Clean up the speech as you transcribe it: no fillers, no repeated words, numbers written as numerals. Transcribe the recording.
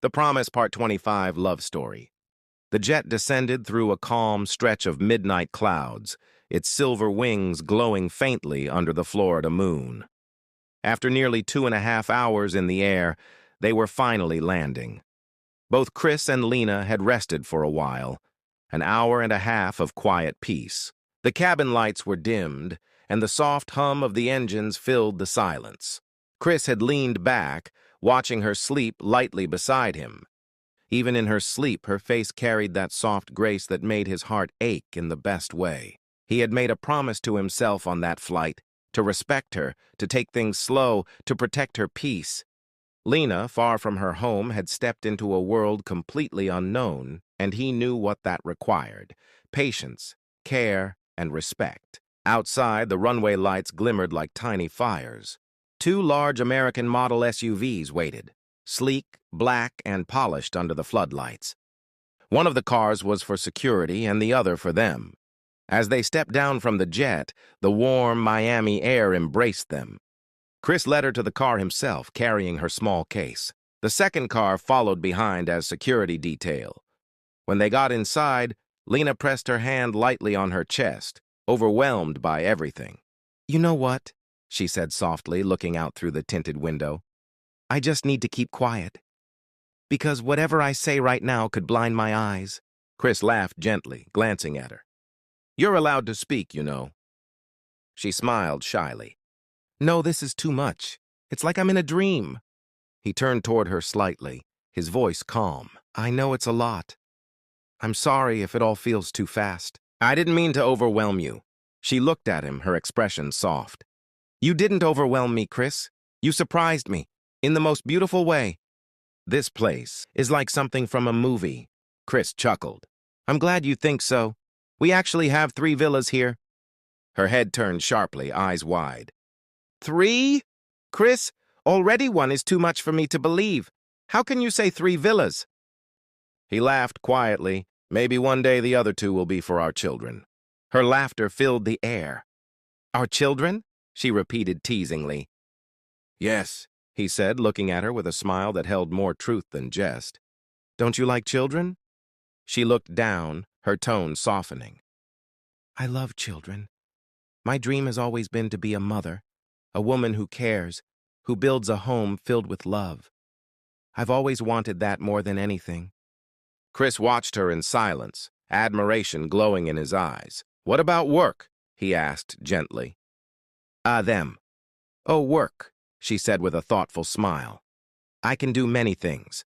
The Promise Part 25 love story. The jet descended through a calm stretch of midnight clouds, its silver wings glowing faintly under the Florida moon. After nearly 2.5 hours in the air, they were finally landing. Both Chris and Lena had rested for a while, an hour and a half of quiet peace. The cabin lights were dimmed, and the soft hum of the engines filled the silence. Chris had leaned back, watching her sleep lightly beside him. Even in her sleep, her face carried that soft grace that made his heart ache in the best way. He had made a promise to himself on that flight, to respect her, to take things slow, to protect her peace. Lena, far from her home, had stepped into a world completely unknown, and he knew what that required: patience, care, and respect. Outside, the runway lights glimmered like tiny fires. 2 large American model SUVs waited, sleek, black, and polished under the floodlights. One of the cars was for security and the other for them. As they stepped down from the jet, the warm Miami air embraced them. Chris led her to the car himself, carrying her small case. The second car followed behind as security detail. When they got inside, Lena pressed her hand lightly on her chest, overwhelmed by everything. "You know what?" she said softly, looking out through the tinted window. "I just need to keep quiet. Because whatever I say right now could blind my eyes." Chris laughed gently, glancing at her. "You're allowed to speak, you know." She smiled shyly. "No, this is too much. It's like I'm in a dream." He turned toward her slightly, his voice calm. "I know it's a lot. I'm sorry if it all feels too fast." "I didn't mean to overwhelm you." She looked at him, her expression soft. "You didn't overwhelm me, Chris. You surprised me, in the most beautiful way." "This place is like something from a movie." Chris chuckled. "I'm glad you think so. We actually have 3 villas here." Her head turned sharply, eyes wide. 3? Chris, already 1 is too much for me to believe. How can you say 3 villas? He laughed quietly. "Maybe one day the other 2 will be for our children." Her laughter filled the air. "Our children?" she repeated teasingly. "Yes," he said, looking at her with a smile that held more truth than jest. "Don't you like children?" She looked down, her tone softening. "I love children. My dream has always been to be a mother, a woman who cares, who builds a home filled with love. I've always wanted that more than anything." Chris watched her in silence, admiration glowing in his eyes. "What about work?" he asked gently. Them. "Oh, work," she said with a thoughtful smile. "I can do many things.